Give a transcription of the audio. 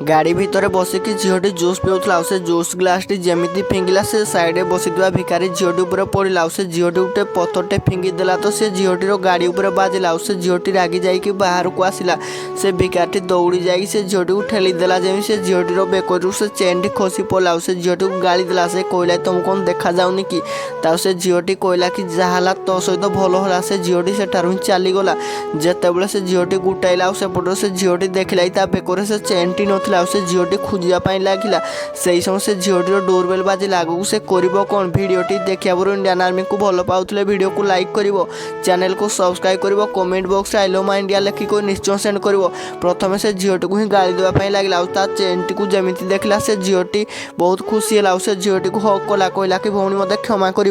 गाड़ी भितर बसिकी झीटी जूस पिउला से जूस ग्लास टी जमी फिंगिला से साइड बसी भिखारी झीटी उपर पड़ा से झीटी गोटे पथरटे फिंगिदेला तो से झीटर गाड़ी उपर बाजिला से झीटी रागी जाकि बाहर को आसला से भिखारी दौड़ी जा झीटी को ठेलीदेला जमी से झीटर बेकरू से चेन टी खसी पड़ा से झीटी को गाड़ी देला से कहला तुम कौन देखा जाऊनी कि से झीटी कहला कि जहाँ तो सहित भल होला से झीटी से चलीगला जिते से झीटी गुटाइला सेपट से झीटी देखला बेकर से चेन टी न से झीटी खोजापी लगिला से समय से झीटर डोरबेल बाजिला आगू से कर कौन भिडटी देखा पूर्व इंडियन आर्मी को भल पाउले वीडियो को लाइक कर चैनल को सब्सक्राइब कर comment box I love my India लिखिक निश्चय सेंड कर प्रथम से झीटी को ही गाड़ी देवाई लगे चेन टी को जमी देखला से झीटी बहुत खुशी है से झीटी को हक कला कहला कि भौणी मत क्षमा कर।